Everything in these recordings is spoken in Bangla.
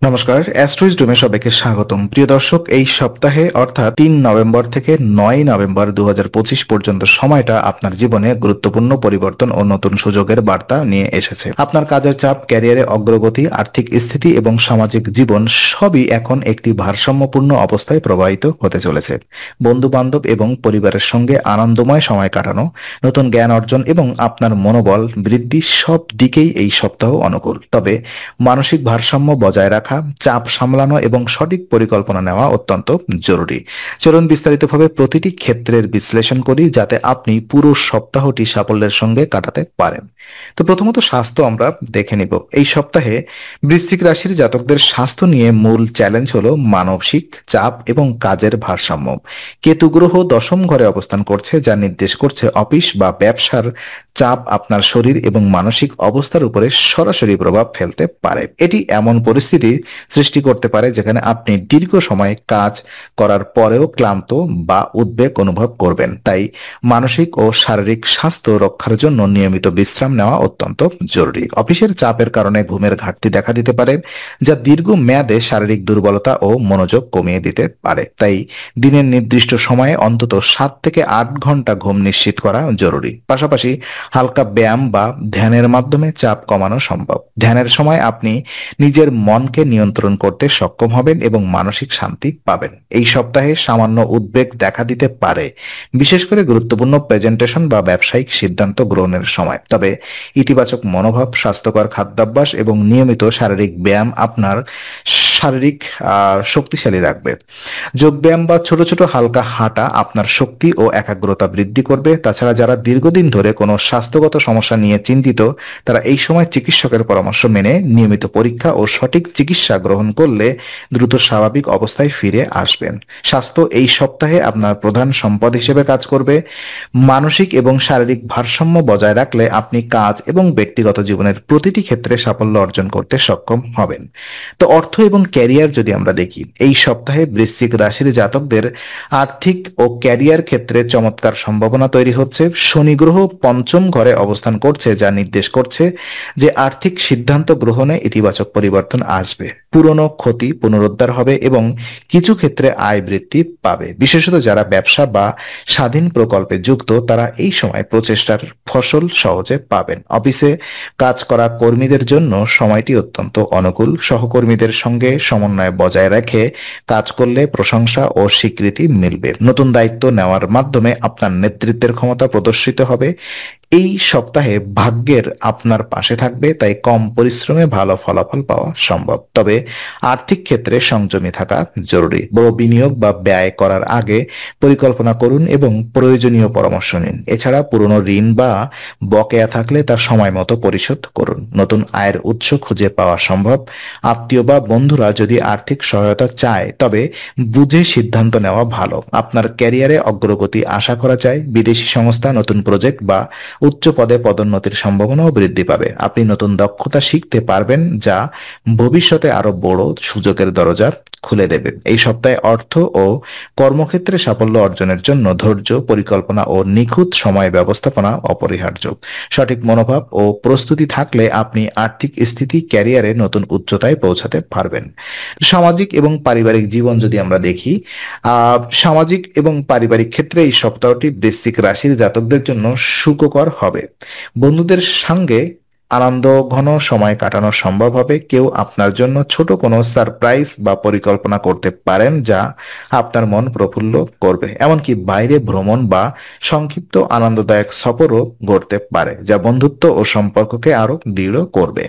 নমস্কার, অ্যাস্ট্রোইজ ডোমে সবাইকে স্বাগতম। প্রিয় দর্শক, এই সপ্তাহে অর্থাৎ ৩ নভেম্বর থেকে ৯ নভেম্বর ২০২৫ পর্যন্ত সময়টা আপনার জীবনে গুরুত্বপূর্ণ পরিবর্তন ও নতুন সুযোগের বার্তা নিয়ে এসেছে। আপনার কাজের চাপ, ক্যারিয়ারে অগ্রগতি, আর্থিক স্থিতি এবং সামাজিক জীবন সবই এখন একটি ভারসাম্যপূর্ণ অবস্থায় প্রবাহিত হতে চলেছে। বন্ধু বান্ধব এবং পরিবারের সঙ্গে আনন্দময় সময় কাটানো, নতুন জ্ঞান অর্জন এবং আপনার মনোবল বৃদ্ধি সব দিকেই এই সপ্তাহ অনুকূল। তবে মানসিক ভারসাম্য বজায় রাখা, চাপ সামলানো এবং সঠিক পরিকল্পনা নেওয়া অত্যন্ত জরুরি। চলুন বিস্তারিতভাবে প্রতিটি ক্ষেত্রের বিশ্লেষণ করি, যাতে আপনি পুরো সপ্তাহটি সাফল্যের সঙ্গে কাটাতে পারেন। তো প্রথমত স্বাস্থ্য আমরা দেখে নিব। এই সপ্তাহে বৃশ্চিক রাশির জাতকদের স্বাস্থ্য নিয়ে মূল চ্যালেঞ্জ হলো মানসিক চাপ এবং কাজের ভারসাম্য। কেতু গ্রহ দশম ঘরে অবস্থান করছে, যা নির্দেশ করছে অফিস বা ব্যবসার চাপ আপনার শরীর এবং মানসিক অবস্থার উপরে সরাসরি প্রভাব ফেলতে পারে। এটি এমন পরিস্থিতি সৃষ্টি করতে পারে যেখানে আপনি দীর্ঘ সময় কাজ করার পরেও ক্লান্ত বা উদ্বেগ অনুভব করবেন। তাই মানসিক ও শারীরিক স্বাস্থ্য রক্ষার জন্য নিয়মিত বিশ্রাম নেওয়া অত্যন্ত জরুরি। অফিসের চাপের কারণে ঘুমের ঘাটতি দেখা দিতে পারে, যা দীর্ঘ মেয়াদে শারীরিক দুর্বলতা ও মনোযোগ কমিয়ে দিতে পারে। তাই দিনের নির্দিষ্ট সময়ে অন্তত 7 থেকে 8 ঘন্টা ঘুম নিশ্চিত করা জরুরি। পাশাপাশি হালকা ব্যায়াম বা ধ্যানের মাধ্যমে চাপ কমানো সম্ভব। ধ্যানের সময় আপনি নিজের মনকে নিয়ন্ত্রণ করতে সক্ষম হবেন এবং মানসিক শান্তি পাবেন। এই সপ্তাহে সামান্য উদ্বেগ দেখা দিতে পারে, বিশেষ করে গুরুত্বপূর্ণ প্রেজেন্টেশন বা ব্যবসায়িক সিদ্ধান্ত গ্রহণের সময়। তবে ইতিবাচক মনোভাব, স্বাস্থ্যকর খাদ্যাভ্যাস এবং নিয়মিত শারীরিক ব্যায়াম আপনার শারীরিক শক্তিশালী রাখবে। যোগব্যায়াম বা ছোট ছোট হালকা হাঁটা আপনার শক্তি ও একাগ্রতা বৃদ্ধি করবে। তাছাড়া যারা দীর্ঘদিন ধরে কোনো স্বাস্থ্যগত সমস্যা নিয়ে চিন্তিত, তারা এই সময় চিকিৎসকের পরামর্শ মেনে নিয়মিত পরীক্ষা ও সঠিক চিকিৎসা গ্রহণ করলে দ্রুত স্বাভাবিক অবস্থায় ফিরে আসবেন। স্বাস্থ্য এই সপ্তাহে আপনার প্রধান সম্পদ হিসেবে কাজ করবে। মানসিক এবং শারীরিক ভারসাম্য বজায় রাখলে আপনি কাজ এবং ব্যক্তিগত জীবনের প্রতিটি ক্ষেত্রে সাফল্য অর্জন করতে সক্ষম হবেন। তো অর্থ এবং ক্যারিয়ার যদি আমরা দেখি, এই সপ্তাহে বৃশ্চিক রাশির জাতকদের আর্থিক ও ক্যারিয়ার ক্ষেত্রে চমৎকার সম্ভাবনা তৈরি হচ্ছে। শনি গ্রহ পঞ্চম ঘরে অবস্থান করছে, যা নির্দেশ করছে যে আর্থিক সিদ্ধান্ত গ্রহণে ইতিবাচক পরিবর্তন আসবে। পুরনো ক্ষতি পুনরুদ্ধার হবে এবং কিছু ক্ষেত্রে আয় বৃদ্ধি পাবে। বিশেষত যারা ব্যবসা বা স্বাধীন প্রকল্পে যুক্ত, তারা এই সময় প্রচেষ্টার ফসল সহজে পাবেন। অফিসে কাজ করা কর্মীদের জন্য সময়টি অত্যন্ত অনুকূল। সহকর্মীদের সঙ্গে সমন্বয় বজায় রেখে কাজ করলে প্রশংসা ও স্বীকৃতি মিলবে। নতুন দায়িত্ব নেওয়ার মাধ্যমে আপনার নেতৃত্বের ক্ষমতা প্রদর্শিত হবে। এই সপ্তাহে ভাগ্যের আপনার পাশে থাকবে, তাই কম পরিশ্রমে ভালো ফলাফল পাওয়া সম্ভব। তবে আর্থিক ক্ষেত্রে সংযমী থাকা জরুরি। বড় বিনিয়োগ বা ব্যয় করার আগে পরিকল্পনা করুন এবং প্রয়োজনীয় পরামর্শ নিন। এছাড়া পুরনো ঋণ বা বকেয়া থাকলে তা সময় মতো পরিশোধ করুন। নতুন আয়ের উৎস খুঁজে পাওয়া সম্ভব। আত্মীয় বা বন্ধুরা যদি আর্থিক সহায়তা চায়, তবে বুঝে সিদ্ধান্ত নেওয়া ভালো। আপনার ক্যারিয়ারে অগ্রগতি আশা করা যায়। বিদেশি সংস্থা, নতুন প্রজেক্ট বা উচ্চ পদে পদোন্নতির সম্ভাবনাও বৃদ্ধি পাবে। আপনি নতুন দক্ষতা শিখতে পারবেন, যা ভবিষ্যতে আরো বড় সুযোগের দরজা খুলে দেবে। এই সপ্তাহে অর্থ ও কর্মক্ষেত্রে সাফল্য অর্জনের জন্য ধৈর্য, পরিকল্পনা ও নিখুঁত সময় ব্যবস্থাপনা অপরিহার্য। সঠিক মনোভাব ও প্রস্তুতি থাকলে আপনি আর্থিক স্থিতি, ক্যারিয়ারে নতুন উচ্চতায় পৌঁছাতে পারবেন। সামাজিক এবং পারিবারিক জীবন যদি আমরা দেখি, সামাজিক এবং পারিবারিক ক্ষেত্রে এই সপ্তাহটি বৃশ্চিক রাশির জাতকদের জন্য সুখকর হবে। বন্ধুদের সঙ্গে আনন্দ ঘন সময় কাটানো সম্ভব হবে। কেউ আপনার জন্য ছোট কোনো সারপ্রাইজ বা পরিকল্পনা করতে পারেন, যা আপনার মন প্রফুল্ল করবে। এমনকি বাইরে ভ্রমণ বা সংক্ষিপ্ত আনন্দদায়ক সফরও ঘটতে পারে, যা বন্ধুত্ব ও সম্পর্ককে আরো দৃঢ় করবে।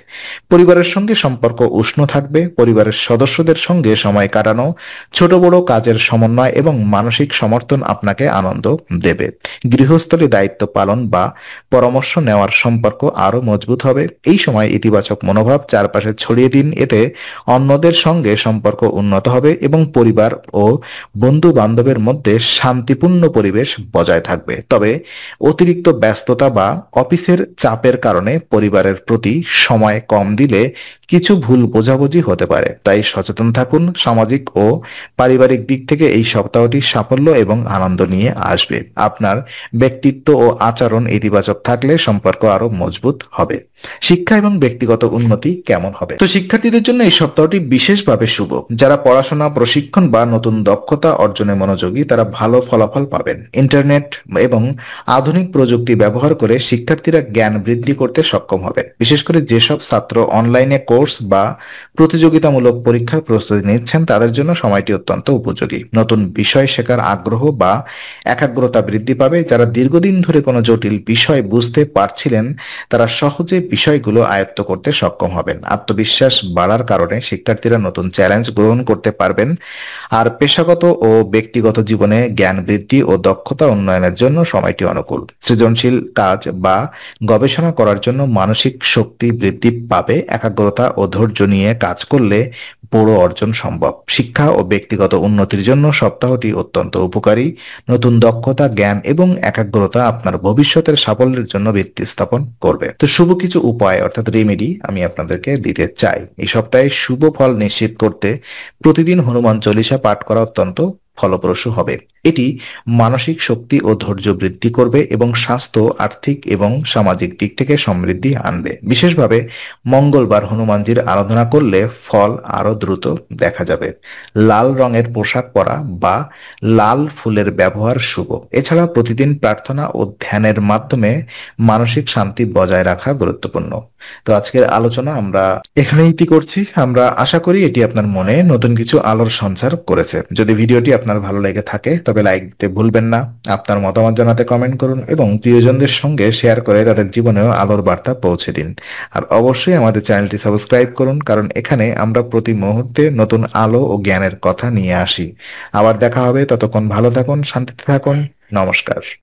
পরিবারের সঙ্গে সম্পর্ক উষ্ণ থাকবে। পরিবারের সদস্যদের সঙ্গে সময় কাটানো, ছোট বড় কাজের সমন্বয় এবং মানসিক সমর্থন আপনাকে আনন্দ দেবে। গৃহস্থলী দায়িত্ব পালন বা পরামর্শ নেওয়ার সম্পর্ক আরো মজবুত হবে। এই সময় ইতিবাচক মনোভাব চারপাশে ছড়িয়ে দিন। এতে অন্যদের সঙ্গে সম্পর্ক উন্নত হবে এবং পরিবার ও বন্ধু বান্ধবের মধ্যে শান্তিপূর্ণ পরিবেশ বজায় থাকবে। তবে অতিরিক্ত ব্যস্ততা বা অফিসের চাপের কারণে পরিবারের প্রতি সময় কম দিলে কিছু ভুল বোঝাবুঝি হতে পারে। তাই সচেতন থাকুন। সামাজিক ও পারিবারিক দিক থেকে এই সপ্তাহটি সাফল্য এবং আনন্দ নিয়ে আসবে। আপনার ব্যক্তিত্ব ও আচরণ ইতিবাচক থাকলে সম্পর্ক আরো মজবুত হবে। শিক্ষা এবং ব্যক্তিগত উন্নতি কেমন হবে? তো শিক্ষার্থীদের জন্য এই সপ্তাহটি বিশেষভাবে শুভ। যারা পড়াশোনা, প্রশিক্ষণ বা নতুন দক্ষতা অর্জনে মনোযোগী তারা ভালো ফলাফল পাবেন। ইন্টারনেট এবং আধুনিক প্রযুক্তি ব্যবহার করে শিক্ষার্থীরা জ্ঞান বৃদ্ধি করতে সক্ষম হবেন। বিশেষ করে যেসব ছাত্র অনলাইনে কোর্স বা প্রতিযোগিতামূলক পরীক্ষার প্রস্তুতি নিচ্ছেন তাদের জন্য সময়টি অত্যন্ত উপযোগী। নতুন বিষয় শেখার আগ্রহ বা একাগ্রতা বৃদ্ধি পাবে। যারা দীর্ঘদিন ধরে কোনো জটিল বিষয় বুঝতে পারছিলেন তারা সহজে বিষয়গুলো আয়ত্ত করতে সক্ষম হবেন। আত্মবিশ্বাস বাড়ার কারণে শিক্ষার্থীরা নতুন চ্যালেঞ্জ গ্রহণ করতে পারবেন। আর পেশাগত ও ব্যক্তিগত জীবনে জ্ঞান বৃদ্ধি ও দক্ষতা উন্নয়নের জন্য সময়টি অনুকূল। সৃজনশীল কাজ বা গবেষণা করার জন্য মানসিক শক্তি বৃদ্ধি পাবে। একাগ্রতা ও ধৈর্য নিয়ে কাজ করলে বড় অর্জন সম্ভব। শিক্ষা ও ব্যক্তিগত উন্নতির জন্য সপ্তাহটি অত্যন্ত উপকারী। নতুন দক্ষতা, জ্ঞান এবং একাগ্রতা আপনার ভবিষ্যতের সাফল্যের জন্য ভিত্তি স্থাপন করবে। তো শুভ কিছু উপায় অর্থাৎ রেমেডি আমি আপনাদেরকে দিতে চাই। এই সপ্তাহে শুভ ফল নিশ্চিত করতে প্রতিদিন হনুমান চল্লিশা পাঠ করা অত্যন্ত ফলপ্রসূ হবে। এটি মানসিক শক্তি ও ধৈর্য বৃদ্ধি করবে এবং স্বাস্থ্য, আর্থিক এবং সামাজিক দিক থেকে সমৃদ্ধি আনবে। বিশেষভাবে মঙ্গলবার হনুমানজির আরাধনা করলে ফল আরো দ্রুত দেখা যাবে। লাল রঙের পোশাক পরা বা লাল ফুলের ব্যবহার শুভ। এছাড়া প্রতিদিন প্রার্থনা ও ধ্যানের মাধ্যমে মানসিক শান্তি বজায় রাখা গুরুত্বপূর্ণ। তো আজকের আলোচনা আমরা এখানেই ইতি করছি। আমরা আশা করি এটি আপনার মনে নতুন কিছু আলোর সঞ্চার করেছে। যদি ভিডিওটি আপনার ভালো লেগে থাকে তবে লাইক দিতে ভুলবেন না। আপনার মতামত জানাতে কমেন্ট করুন এবং প্রিয়জনদের সঙ্গে শেয়ার করে তাদের জীবনেও আলোর বার্তা পৌঁছে দিন। আর অবশ্যই আমাদের চ্যানেলটি সাবস্ক্রাইব করুন, কারণ এখানে আমরা প্রতি মুহূর্তে নতুন আলো ও জ্ঞানের কথা নিয়ে আসি। আবার দেখা হবে, ততক্ষণ ভালো থাকুন, শান্তিতে থাকুন। নমস্কার।